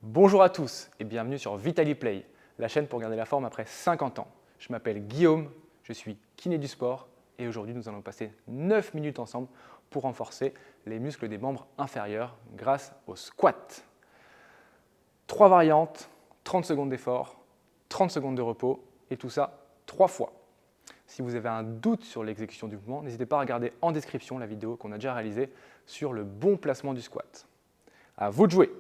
Bonjour à tous et bienvenue sur Vitaliplay, la chaîne pour garder la forme après 50 ans. Je m'appelle Guillaume, je suis kiné du sport et aujourd'hui nous allons passer 9 minutes ensemble pour renforcer les muscles des membres inférieurs grâce au squat. 3 variantes, 30 secondes d'effort, 30 secondes de repos et tout ça 3 fois. Si vous avez un doute sur l'exécution du mouvement, n'hésitez pas à regarder en description la vidéo qu'on a déjà réalisée sur le bon placement du squat. À vous de jouer!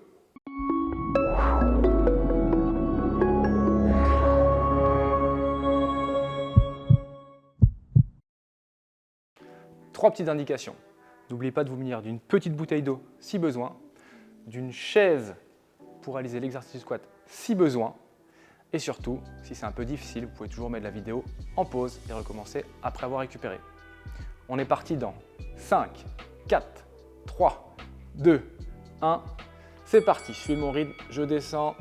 Trois petites indications. N'oubliez pas de vous munir d'une petite bouteille d'eau si besoin, d'une chaise pour réaliser l'exercice du squat si besoin, et surtout, si c'est un peu difficile, vous pouvez toujours mettre la vidéo en pause et recommencer après avoir récupéré. On est parti dans 5, 4, 3, 2, 1. C'est parti, je suis mon rythme, je descends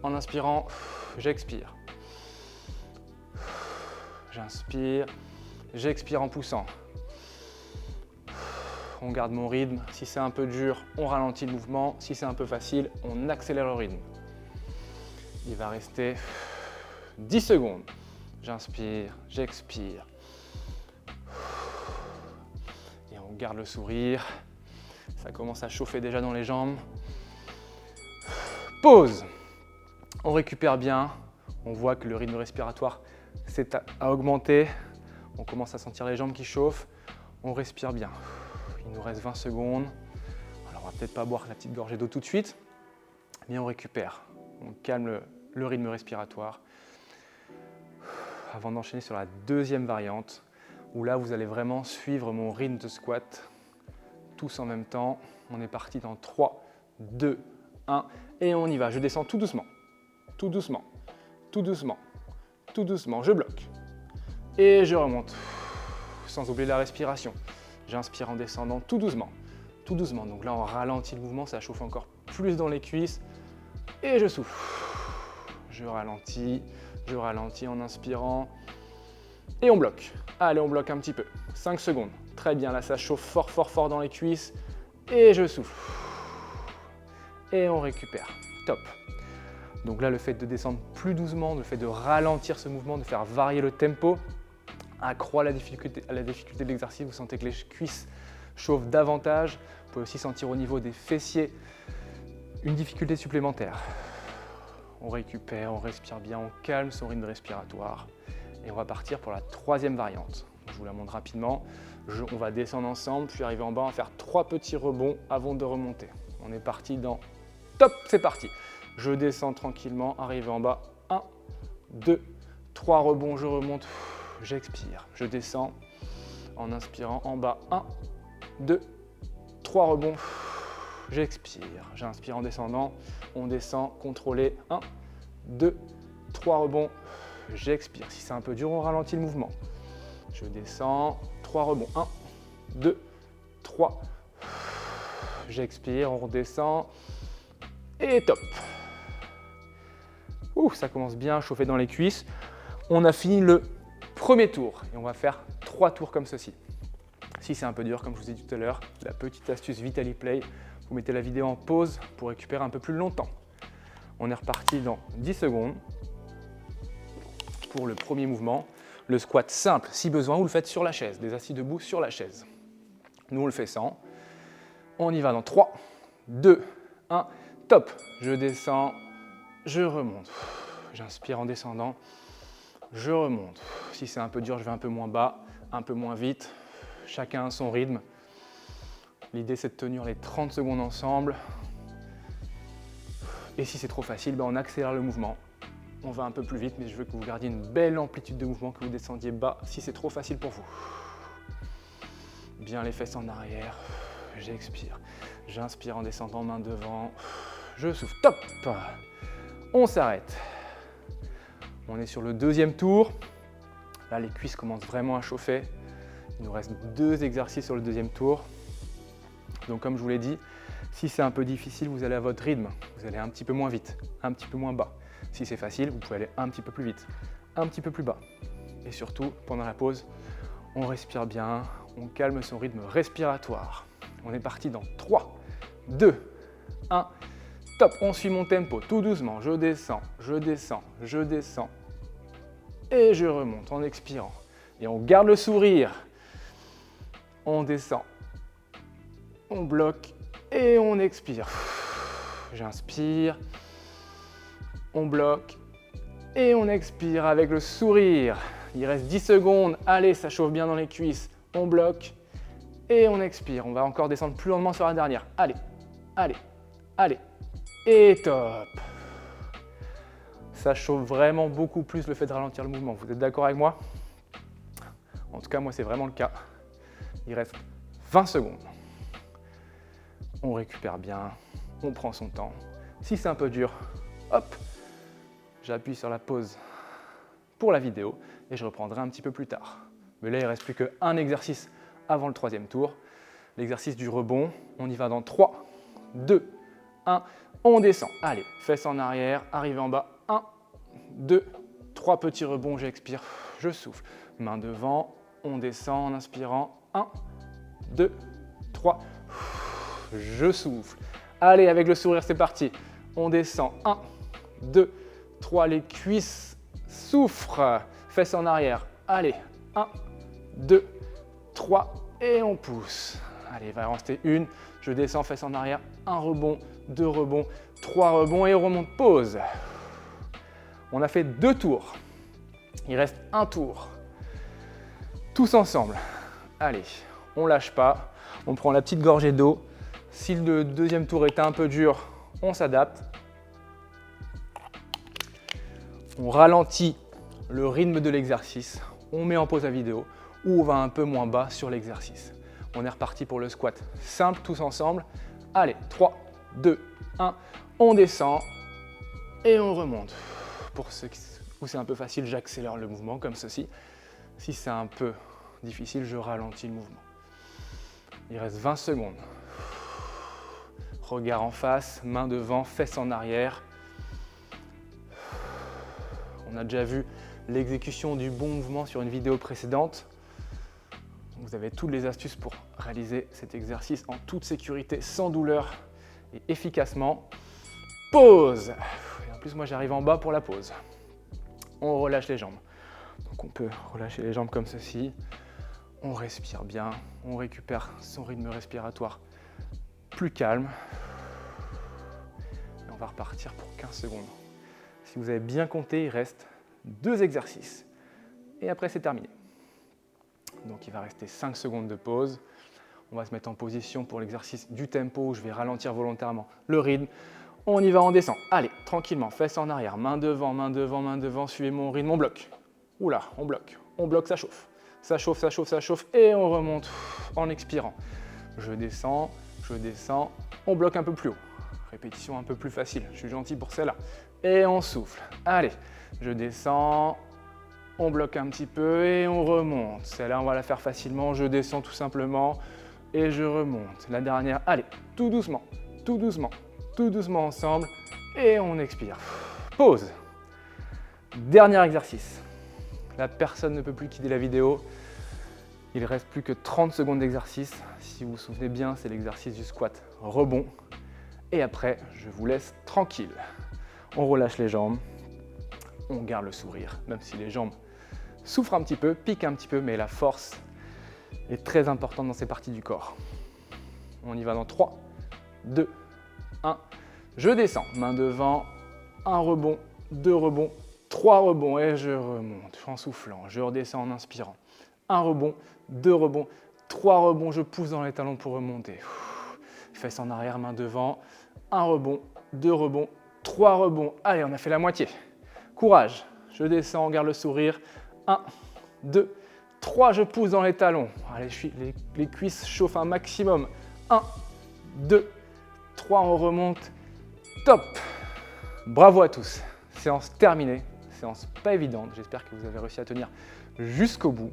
en inspirant, j'expire. J'inspire, j'expire en poussant. On garde mon rythme. Si c'est un peu dur, on ralentit le mouvement. Si c'est un peu facile, on accélère le rythme. Il va rester 10 secondes. J'inspire, j'expire. Et on garde le sourire. Ça commence à chauffer déjà dans les jambes. Pause. On récupère bien. On voit que le rythme respiratoire s'est augmenté. On commence à sentir les jambes qui chauffent. On respire bien. Il nous reste 20 secondes. Alors on va peut-être pas boire la petite gorgée d'eau tout de suite, mais on récupère. On calme le rythme respiratoire avant d'enchaîner sur la deuxième variante, où là vous allez vraiment suivre mon rythme de squat tous en même temps. On est parti dans 3, 2, 1 et on y va. Je descends tout doucement, tout doucement, tout doucement, tout doucement. Je bloque et je remonte sans oublier la respiration. J'inspire en descendant tout doucement, tout doucement. Donc là, on ralentit le mouvement, ça chauffe encore plus dans les cuisses. Et je souffle. Je ralentis en inspirant. Et on bloque. Allez, on bloque un petit peu. 5 secondes. Très bien, là, ça chauffe fort, fort, fort dans les cuisses. Et je souffle. Et on récupère. Top. Donc là, le fait de descendre plus doucement, le fait de ralentir ce mouvement, de faire varier le tempo, accroît la difficulté de l'exercice. Vous sentez que les cuisses chauffent davantage. Vous pouvez aussi sentir au niveau des fessiers une difficulté supplémentaire. On récupère, on respire bien, on calme son rythme respiratoire. Et on va partir pour la troisième variante. Je vous la montre rapidement. On va descendre ensemble, puis arriver en bas, on va faire 3 petits rebonds avant de remonter. On est parti dans... Top, c'est parti. Je descends tranquillement, arrivé en bas. 1, 2, 3 rebonds, je remonte. J'expire, je descends en inspirant en bas. 1, 2, 3 rebonds. J'expire, j'inspire en descendant. On descend, contrôlé. 1, 2, 3 rebonds. J'expire. Si c'est un peu dur, on ralentit le mouvement. Je descends, 3 rebonds. 1, 2, 3. J'expire, on redescend. Et top. Ouh, ça commence bien à chauffer dans les cuisses. On a fini le premier tour et on va faire 3 tours comme ceci. Si c'est un peu dur, comme je vous ai dit tout à l'heure, la petite astuce Vitaliplay, vous mettez la vidéo en pause pour récupérer un peu plus longtemps. On est reparti dans 10 secondes pour le premier mouvement. Le squat simple, si besoin, vous le faites sur la chaise, des assis debout sur la chaise. Nous, on le fait sans. On y va dans 3, 2, 1, top. Je descends, je remonte. J'inspire en descendant. Je remonte. Si c'est un peu dur, je vais un peu moins bas, un peu moins vite. Chacun a son rythme. L'idée, c'est de tenir les 30 secondes ensemble. Et si c'est trop facile, on accélère le mouvement. On va un peu plus vite, mais je veux que vous gardiez une belle amplitude de mouvement, que vous descendiez bas si c'est trop facile pour vous. Bien les fesses en arrière. J'expire. J'inspire en descendant, main devant. Je souffle. Top. On s'arrête. On est sur le deuxième tour. Là, les cuisses commencent vraiment à chauffer. Il nous reste 2 exercices sur le deuxième tour. Donc, comme je vous l'ai dit, si c'est un peu difficile, vous allez à votre rythme. Vous allez un petit peu moins vite, un petit peu moins bas. Si c'est facile, vous pouvez aller un petit peu plus vite, un petit peu plus bas. Et surtout, pendant la pause, on respire bien, on calme son rythme respiratoire. On est parti dans 3, 2, 1. Stop, on suit mon tempo, tout doucement. Je descends, je descends, je descends. Et je remonte en expirant. Et on garde le sourire. On descend. On bloque et on expire. J'inspire. On bloque et on expire avec le sourire. Il reste 10 secondes. Allez, ça chauffe bien dans les cuisses. On bloque et on expire. On va encore descendre plus lentement sur la dernière. Allez, allez, allez. Et top. Ça chauffe vraiment beaucoup plus le fait de ralentir le mouvement. Vous êtes d'accord avec moi? En tout cas, moi, c'est vraiment le cas. Il reste 20 secondes. On récupère bien, on prend son temps. Si c'est un peu dur, hop, j'appuie sur la pause pour la vidéo et je reprendrai un petit peu plus tard. Mais là, il ne reste plus qu'un exercice avant le troisième tour. L'exercice du rebond. On y va dans 3, 2, 1. On descend. Allez, fesses en arrière, arrivé en bas. 1, 2, 3 petits rebonds, j'expire, je souffle. Main devant, on descend en inspirant. 1, 2, 3, je souffle. Allez, avec le sourire, c'est parti. On descend. 1, 2, 3, les cuisses souffrent. Fesses en arrière. Allez, 1, 2, 3 et on pousse. Allez, il va en rester une. Je descends, fesses en arrière. 1 rebond, 2 rebonds, 3 rebonds et on remonte. Pause. On a fait 2 tours. Il reste un tour. Tous ensemble. Allez, on lâche pas. On prend la petite gorgée d'eau. Si le deuxième tour était un peu dur, on s'adapte. On ralentit le rythme de l'exercice. On met en pause la vidéo ou on va un peu moins bas sur l'exercice. On est reparti pour le squat. Simple, tous ensemble. Allez, 3, 2, 1. On descend et on remonte. Pour ceux où c'est un peu facile, j'accélère le mouvement comme ceci. Si c'est un peu difficile, je ralentis le mouvement. Il reste 20 secondes. Regard en face, main devant, fesses en arrière. On a déjà vu l'exécution du bon mouvement sur une vidéo précédente. Vous avez toutes les astuces pour réaliser cet exercice en toute sécurité, sans douleur et efficacement. Pause. Et en plus, moi, j'arrive en bas pour la pause. On relâche les jambes. Donc, on peut relâcher les jambes comme ceci. On respire bien. On récupère son rythme respiratoire plus calme. Et on va repartir pour 15 secondes. Si vous avez bien compté, il reste 2 exercices. Et après, c'est terminé. Donc, il va rester 5 secondes de pause. On va se mettre en position pour l'exercice du tempo. Je vais ralentir volontairement le rythme. On y va, on descend. Allez, tranquillement, fesses en arrière, main devant, main devant, main devant. Suivez mon rythme, on bloque. Oula, on bloque, ça chauffe. Ça chauffe, ça chauffe, ça chauffe. Et on remonte en expirant. Je descends, on bloque un peu plus haut. Répétition un peu plus facile, je suis gentil pour celle-là. Et on souffle. Allez, je descends, on bloque un petit peu et on remonte. Celle-là, on va la faire facilement. Je descends tout simplement et je remonte. La dernière, allez, tout doucement, tout doucement. Tout doucement ensemble et on expire. Pause. Dernier exercice. La personne ne peut plus quitter la vidéo. Il ne reste plus que 30 secondes d'exercice. Si vous vous souvenez bien, c'est l'exercice du squat rebond. Et après, je vous laisse tranquille. On relâche les jambes. On garde le sourire, même si les jambes souffrent un petit peu, piquent un petit peu, mais la force est très importante dans ces parties du corps. On y va dans 3, 2, 1, je descends, main devant, 1 rebond, 2 rebonds, 3 rebonds et je remonte en soufflant, je redescends en inspirant. 1 rebond, 2 rebonds, 3 rebonds, je pousse dans les talons pour remonter. Fesses en arrière, main devant, 1 rebond, 2 rebonds, 3 rebonds. Allez, on a fait la moitié. Courage, je descends, on garde le sourire. 1, 2, 3, je pousse dans les talons. Allez, les cuisses chauffent un maximum. 1, 2, 3, on remonte. Top! Bravo à tous. Séance terminée. Séance pas évidente. J'espère que vous avez réussi à tenir jusqu'au bout.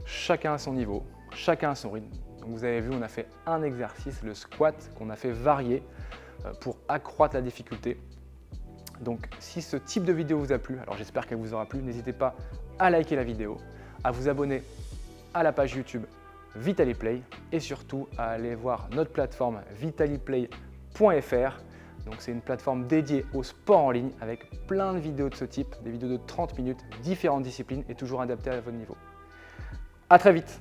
Chacun à son niveau, chacun à son rythme. Donc vous avez vu, on a fait un exercice, le squat, qu'on a fait varier pour accroître la difficulté. Donc si ce type de vidéo vous a plu, alors j'espère qu'elle vous aura plu, n'hésitez pas à liker la vidéo, à vous abonner à la page YouTube Vitaliplay et surtout à aller voir notre plateforme vitaliplay.fr Donc c'est une plateforme dédiée au sport en ligne avec plein de vidéos de ce type, des vidéos de 30 minutes, différentes disciplines et toujours adaptées à votre niveau. À très vite!